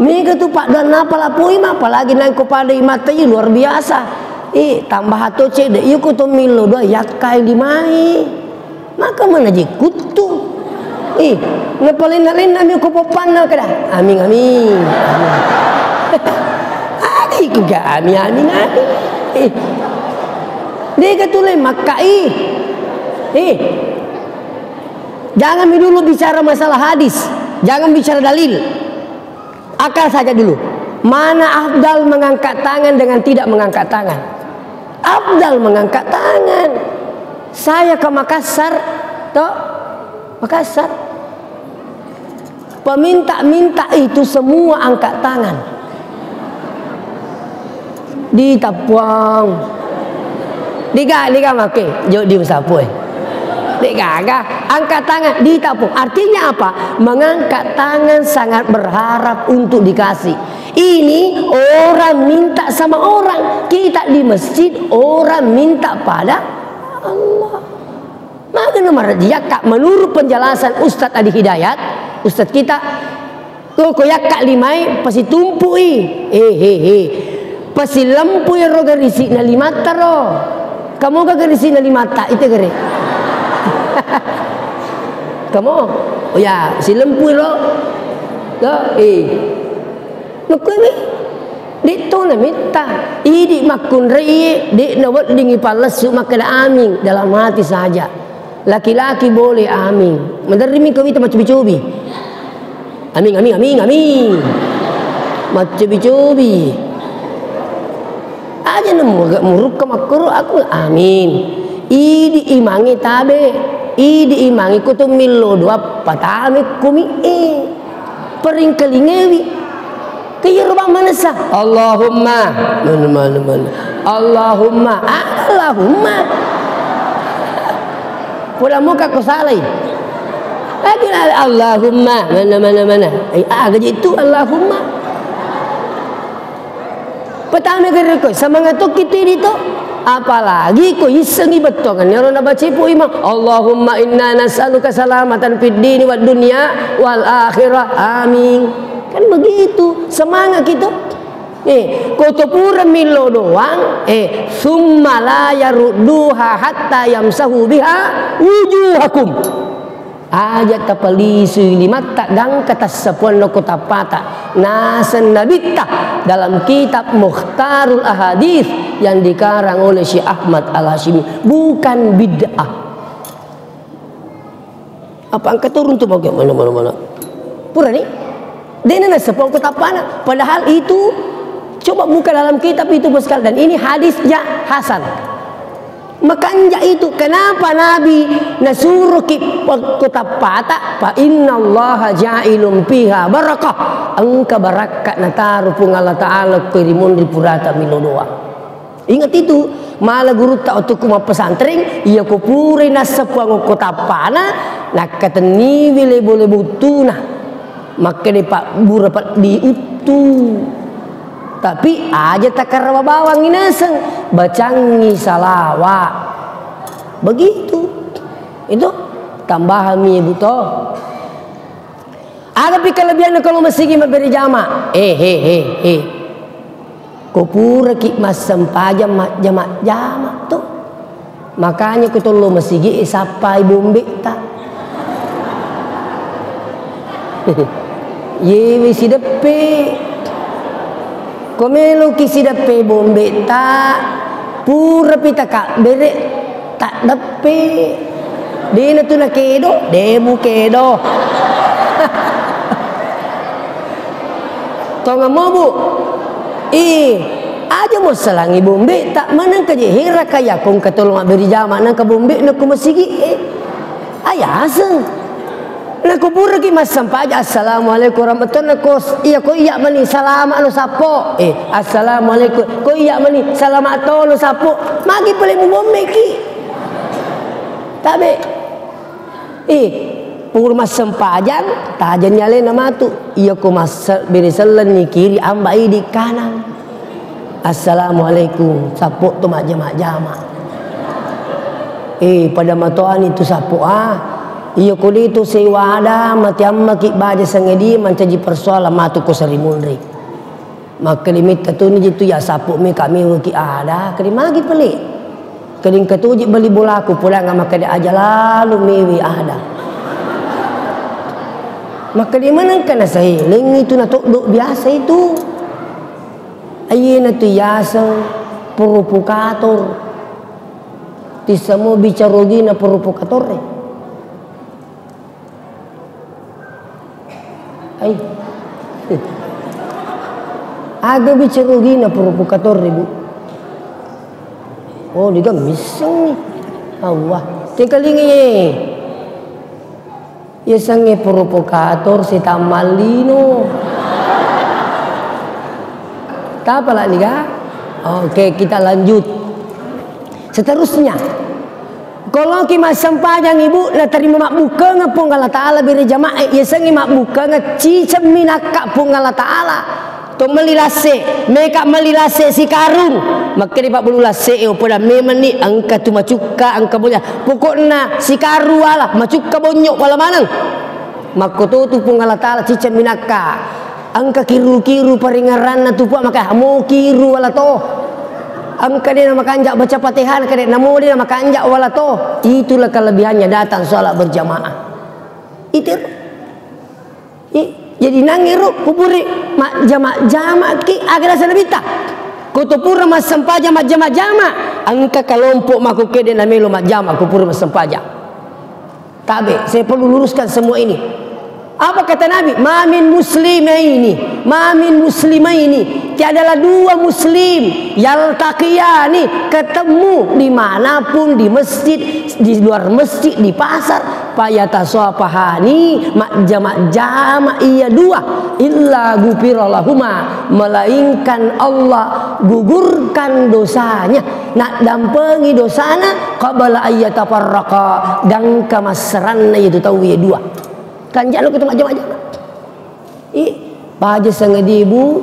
mega tu pak dan apa lah pu imang apalagi nang ku pada imatai luar biasa tambah hatu cek deh iku tu milo doa yakai dimai maka mana je kutu ngepalin nami ku popana kada amin adi ku ga amin dia katulay makai Jangan dulu bicara masalah hadis, jangan bicara dalil. Akal saja dulu. Mana afdal mengangkat tangan dengan tidak mengangkat tangan? Afdal mengangkat tangan. Saya ke Makassar, toh Makassar. Peminta-minta itu semua angkat tangan. Ditapuang. Liga make, jauh di sapu. Liga angkat tangan ditapung. Artinya apa? Mengangkat tangan sangat berharap untuk dikasih. Ini orang minta sama orang. Kita di masjid orang minta pada Allah. Maka nomor dia kak menurut penjelasan Ustadz Adi Hidayat, Ustadz kita, kok kak limai pasti tumpui, pasti lampu yang roga risi na limata ro. Kamu gak risi na limata itu gere. Kamu, oh ya si lampu lo, Nukui di tu na minta, idi makun rei, di nawat dingi palasu makada amin dalam hati saja. Laki-laki boleh amin. Menderimi kau itu macam bicobi. Amin. Macam bicobi. Aja nemu agak muruk ke makro aku amin. Idi imangi tabe. Idi imangi kutu milo dua patame kumi pering kelingewi. Kaya rumah mana sah? Allahumma mana. Allahumma. Pula muka kau salah. Lagi Allahumma mana. Gaji itu Allahumma. Pertama kali kau semangat tu kita itu. Apalagi kau isengi betul kan? Orang nak baca pun imam. Allahumma inna nas'aluka salamatan fid dini wad dunya wal akhirah. Amin. Kan begitu semangat kita. Kau pura milo doang. Summa la yarudduha hatta yamsahu biha wujuhakum. Ajat tapalisu lima tak gang kata sepuan no kota pata nasan nabita dalam kitab Mukhtarul Ahadits yang dikarang oleh Syekh Ahmad Al-Hashimi, bukan bid'ah. Apa angkat turun tu bagai mana? Pura ni. Dia nak sepuan kota pana. Padahal itu coba buka dalam kitab itu sekali, dan ini hadisnya hasan. Makanya itu kenapa Nabi nasuruh kota pata, fa innallaha ja'ilum fiha barakah. Angka barakat nataru pun Allah Ta'ala kirimun di purata milo doa. Ingat itu, malah guru tak untuk kuma pesantren, ia kupure nasepuang kota pana, nak kata ni boleh butuna. Maka dia pak burapat diutu. Tapi aja takar bawang inaseng bacangi salawat. Begitu. Itu tambahan mi buto. Ada pi kelebihan kalau masih beri jama. Kupura ki masam pajam jama tu. Makanya kutulu masih sampai bombe tak. Yewi si depe. Komelo kisi depe bombe tak pura pita kak bere tak depe dina tu nak kedo demu kedo. Tong mau bu aja mau selangi bombe tak mana kaje hira kaya kong katolong beri jama nang ka bombe nak kumasigi ayah aseng. Nak kubur lagi mas sampai aja assalamualaikum warahmatullahi wabarakatuh. Iya ko iya mani salamat lo sapo. Assalamualaikum. Ko iya mani salamat lo sapo. Magi boleh bombe ki. Tabe. Pur mas sempajan tajan nyale nama tu. Iya ko mas beri selen ni kiri ambai di kanan. Assalamualaikum. Sapo tu mak jama. Pada matoan itu sapo Iyo kuli tu sewada mati amma ki baja sangedi mancaji persoalan matu ko sarimunri. Maka limit tu ni jitu ya sapu me kami ki ada kadi magi pelik. Kading ketuji beli bolaku pulang maka dia aja lalu mewi ada. Maka di mana kana sahiling itu na tok biasa itu. Ayena tu yasang provokator. Ti semua bicara gina provokator. Ai. Agak bicara gini provokator ibu. Oh dia miseng nih. Allah. Tekalingi. Ya sange provokator si tamalino. Tak apa lah liga. Oke kita lanjut. Seterusnya. Kalau kita sempajang ibu na terima makbuka ngapung Allah Ta'ala beri jamaah ya sangi makbuka ngaci ceminaka pung Allah Ta'ala to melilase mereka melilase si karung maka di 40 lase pada memang ni angka tu macuka angka boleh pokoknya si karu lah macuka bonyok pala manang maka tu pung Allah Ta'ala ci ceminaka angka kiru-kiru paringaran na tu maka mau kiru wala to angka dia nama kanjak baca Fatihah kadek namo dia nama kanjak wala to itulah kelebihannya datang sholat berjamaah itu jadi nangiru kuburi mak jamak ki agar lebih tak kutupura mas sempaja mak jamak angka kelompok maku kede namelo mak jamak kupura mas sempaja tabe saya perlu luruskan semua ini. Apa kata Nabi? Mamin muslimaini tiadalah dua muslim yaltaqiyani ketemu dimanapun di masjid di luar masjid di pasar fayatasafahani jamak iya dua illa gufirallahuma melainkan Allah gugurkan dosanya nak dampengi dosana qabla ayyatafarraqa dan kamasranna itu tahu ya dua kan jangan kita macam-macam. Baja sangat ibu,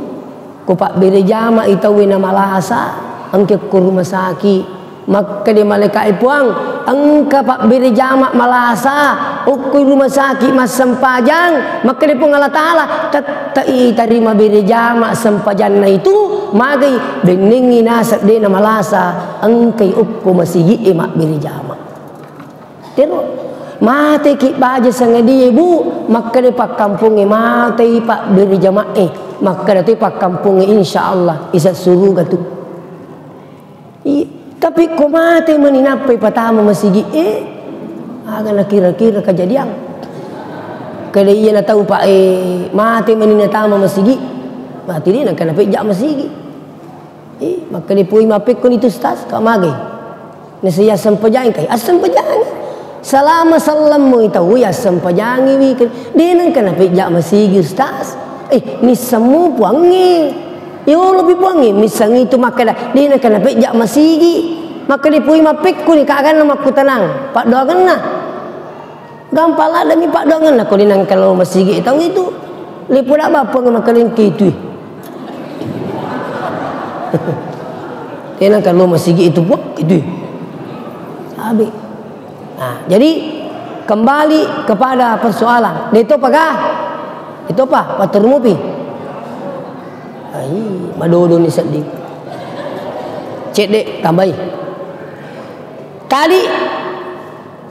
kupak beri jama itawi nama lahasa, angke ke rumah sakit, maka dia malaikat puang, angka pak beri jama malahasa, ukui rumah sakit mas sempajang, maka dia pun Allah Ta'ala, tatai terima beri jama sempajang itu, magai beningi nasab dia nama lahasa, angke ukku masih mak beri jama. Terus. Mati ki baja sangat dia ibu maka dia pak kampungnya mati pak beri jamaah maka dia pak kampungnya insya Allah bisa suruh gatu tapi kau mati meninapai pertama masih agak kira-kira kejadian kalau ia nak tahu pak mati meninatama masih mati dia nak kena pejak masih maka dia puai mapik kun itu stas kau mage nasi asam pejang kai asam pejang selama salamu itu ya sempajangi wikin dia nang kena pejak masih ustaz ni semua puangi yo lebih puangi misang itu maka dia nang kena pejak masih maka dipui mapik ku ni kaagan nama ku tenang pak doangan nah gampang lah demi pak doangan nah kau nang kalau masih tahu itu lipu dak apa maka lingki itu dia nang kalau masih itu buat itu habis. Nah, jadi kembali kepada persoalan. Itu apakah? Itu apa? Patur mupi. Ai, madodo ni sedih. Cek dek tambahi. Kali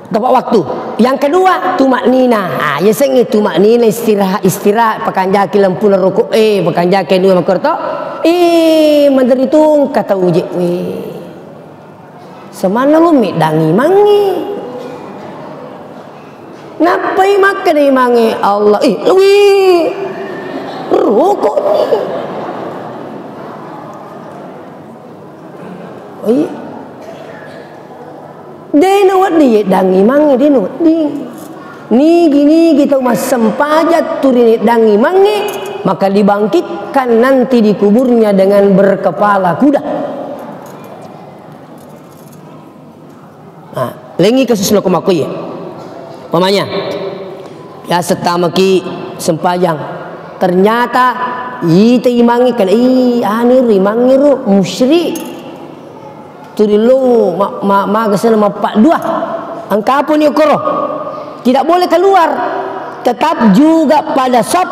tepat waktu. Yang kedua tumak nina. Ya sengi tumak nina istirahat pakan jaki lampu rokok pakan jaki dua makorto. Menteri tung kata uji. Semana lu dangi mangi. Ngapai makan ni mangi Allah rokok ni dia nawat dia dangi mangi dia nawat ni gini kita mas sempajat turin dangi mangi maka dibangkitkan nanti di kuburnya dengan berkepala kuda. Nah, lengi kasus lo kemaku ya. Pamanya ya setamaki sempajang ternyata ite imangi kan anir imangi ru musyrik turilu magasana mapak dua angka pun yukoro tidak boleh keluar tetap juga pada sop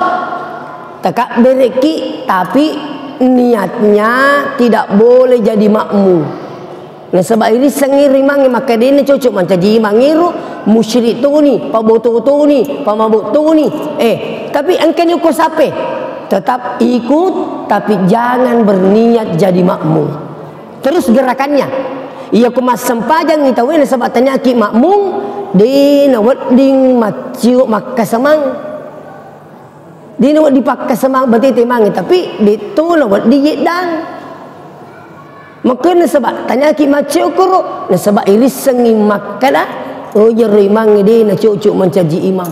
tekak bereki tapi niatnya tidak boleh jadi makmum. Nah sebab ini sengiri mangi maka dia ni cocok macam jadi mangiru musyrik tu ni, paboto tu ni, pamabuk tu ni. Tapi engkau ikut siapa? Tetap ikut tapi jangan berniat jadi makmum. Terus gerakannya. Ia kemas sempajang ni tahu ni sebab tanya ki makmum di nawat ding maciu maka semang. Di nak dipakai semang berarti mangi tapi ditolong buat digit dan. Maka sebab tanya ki macam kuro, sebab iris sengi makala oh jeri mangi dia nak cucuk mencaji imam.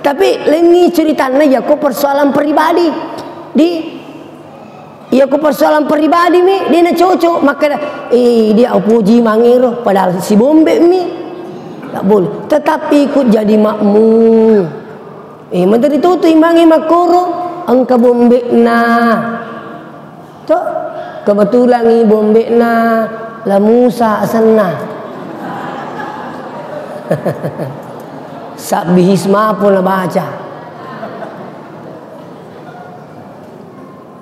Tapi lengi ceritanya ya ko persoalan pribadi. Ia ko persoalan pribadi mi dia nak cucuk maka dia puji mangiro padahal si bombe mi tak boleh. Tetapi ikut jadi makmum. Menteri tu imangi makoro angka bombe na. Tu kebetulan ni bombe na la Musa asalna. Sabbihisma pun nak baca.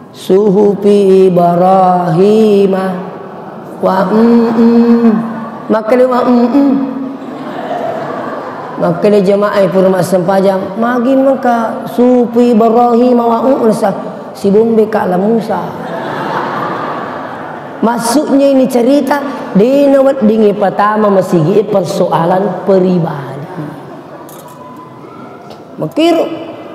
Suhufi Ibrahim wa maka dia maka dia jemaah purma sempajam magi maka suhufi Ibrahim wa si bombe ka la Musa. Maksudnya ini cerita di nawat dingi pertama masih persoalan pribadi. Makir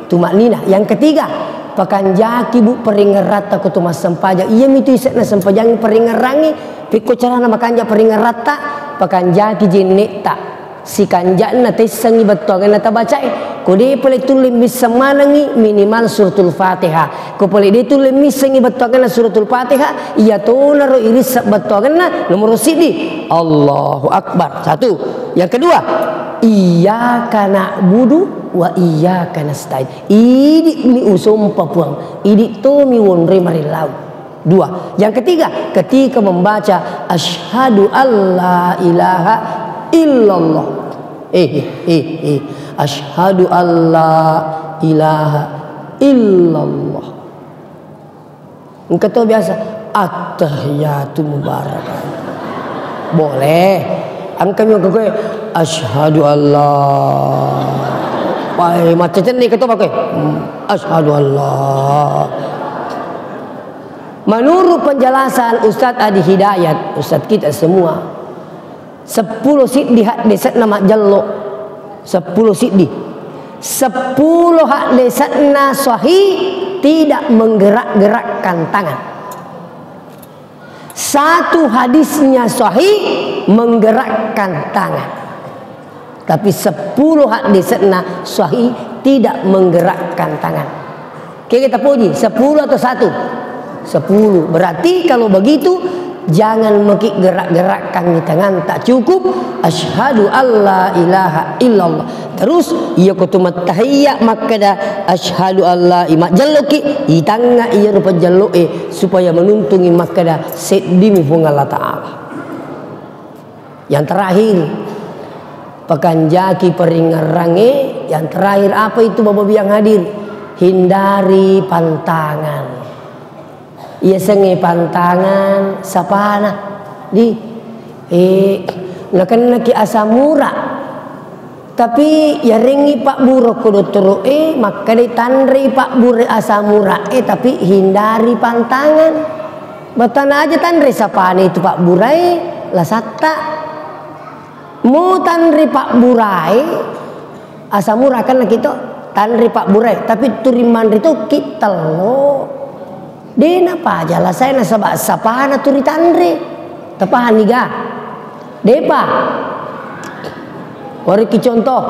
tumak nina. Yang ketiga, pakanjaki bu peringerata ko tumas sempaja. Iya mitu isek na sempajangi peringerangi. Piko cara na makanja peringerata pakanjaki jenek tak. Si kanjak na tesengi betul na tabacai. Ko dia boleh tulis bisa manangi minimal suratul Fatihah. Ko boleh dia tulis misengi betul na suratul Fatihah. Iya tu naro iris betul na nomor sidi. Allahu Akbar. Satu. Yang kedua, iyyaka na'budu wa iyyaka nasta'in. Idi mi usum papuang. Idi to mi wonre marilau. Dua. Yang ketiga, ketika membaca asyhadu alla ilaha illallah. Asyhadu alla ilaha illallah. Engkau tahu biasa at-tahiyatu mubarakah. Boleh. Angkat yang kau asyhadu Allah. Wah, macam ni kata pakai. Asyhadu Allah. Menurut penjelasan Ustaz Adi Hidayat, Ustaz kita semua, 10 siddi hak desat nama jallo. 10 siddi. 10 hak desatna sahih tidak menggerak-gerakkan tangan. Satu hadisnya sahih menggerakkan tangan. Tapi 10 hadisnya sahih tidak menggerakkan tangan. Kita puji 10 atau 1? 10. Berarti kalau begitu jangan mengik gerak-gerakkan di tangan tak cukup. Asyhadu alla ilaha illallah. Terus ia kutumat tahiyya maka dah asyhadu alla imak jalloki itanga ia rupa jalloe supaya menuntungi maka dah sedimi pun Allah Ta'ala. Yang terakhir pakanjaki peringerange. Yang terakhir apa itu Bapak yang hadir? Hindari pantangan. Ia sengi pantangan sapana di nak ki asamura tapi ya ringi Pak Buro kudu turu maka ditandri Pak Buro asamura tapi hindari pantangan batana aja tandri sapana itu Pak Burai lah satta mau tandri Pak Burai asamura kan kita tandri Pak Burai tapi turiman itu kita lo. Dena pa aja lah saya nasabak sapana turi tandre tepahan niga depa wariki contoh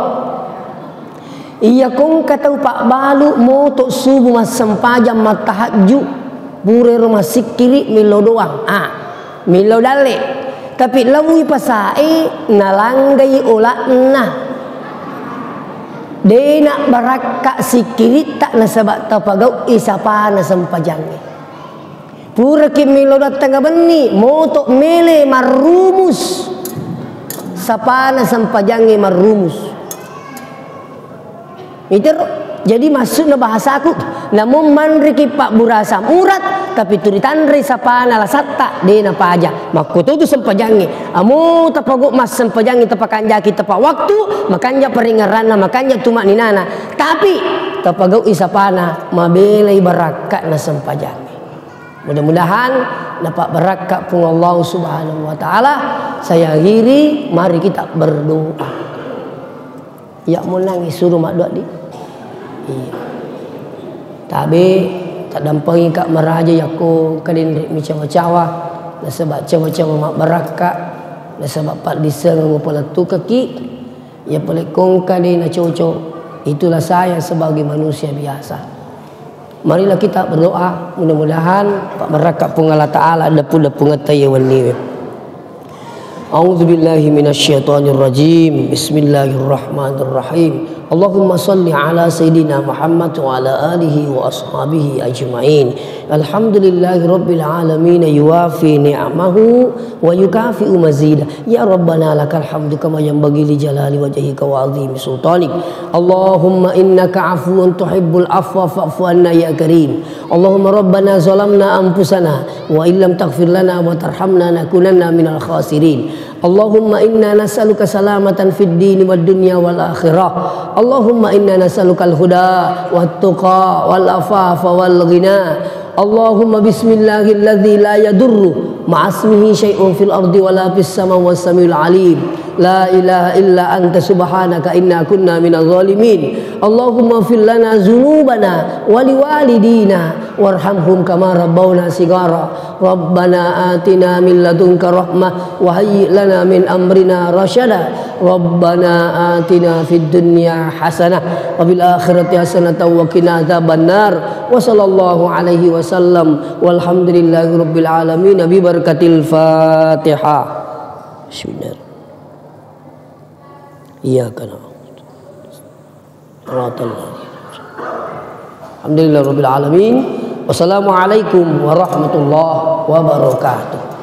iya kong katau Pak Balu moto subuh mas sempajam matahaju bure rumah sikiri milo doang milo dale tapi lawi pasai nalanggai olakna dena baraka sikiri tak nasabak tapagau isapana sempajangi. Pura kimilo datang beni motok mele marumus sapana sampajangi marumus itu jadi masuk na bahasa aku namun manriki Pak Burasa murat tapi turi tandri sapana la satta dena paja makutu tu sampajangi amu tapaguk mas sampajangi tapakanjaki tapa waktu makanya peringaran makanya tumak ninana tapi tapaguk isapana mabelai barakat na sampajangi. Mudah-mudahan dapat berkat pun Allah Subhanahu wa taala. Saya akhiri, mari kita berdoa. Ya mau nangis suruh mak doa di. Iya. Tapi tak dampangi kak meraja yako kadin mi cawa-cawa na sebab cawa-cawa mak baraka na sebab pak diseng ngupala tu kaki ya pelekong kadin na cocok. Itulah saya sebagai manusia biasa. Marilah kita berdoa mudah-mudahan pak baraka pun Allah Taala dapu-dapu ngataya wani. A'udzubillahi minasyaitonir rajim. Bismillahirrahmanirrahim. Allahumma salli ala Sayyidina Muhammad wa ala alihi wa ashabihi ajma'in. Alhamdulillahi rabbil alamin yuwafi ni'amahu wa yukafi'u mazida. Ya Rabbana lakal hamdu kama yanbaghi li jalali wajhika wa 'azimi sultanik. Allahumma innaka 'afuwun tuhibbul 'afwa fa'fu anna ya karim. Allahumma rabbana zalamna anfusana wa illam taghfir lana wa tarhamna nakunanna minal khasirin. Allahumma inna nas'aluka salamatan fid dini wad dunya wal akhirah. Allahumma inna nas'alukal huda wat tuqa wal afafa wal ghina. Allahumma bismillahilladzi la yadurru ma'asmihi syai'un fil ardi wala fis sama was samiul alim. La ilaha illa anta subhanaka inna kunna minadh zalimin. Allahumma fil lana dzunubana wa liwalidina warhamhum kama rabbawna sigara. Rabbana atina min ladunka rahmah wa hayyi lana min amrina rasyada. Rabbana atina fid dunya hasanah wa bil akhirati hasanah wa qina adzabannar. Wa sallallahu alaihi wasallam walhamdulillahi rabbil alamin bi barakatil Fatihah. Bismillah. Iyyaka na'budu wa iyyaka nasta'in. Alhamdulillah rabbil alamin. Wassalamualaikum warahmatullahi wabarakatuh.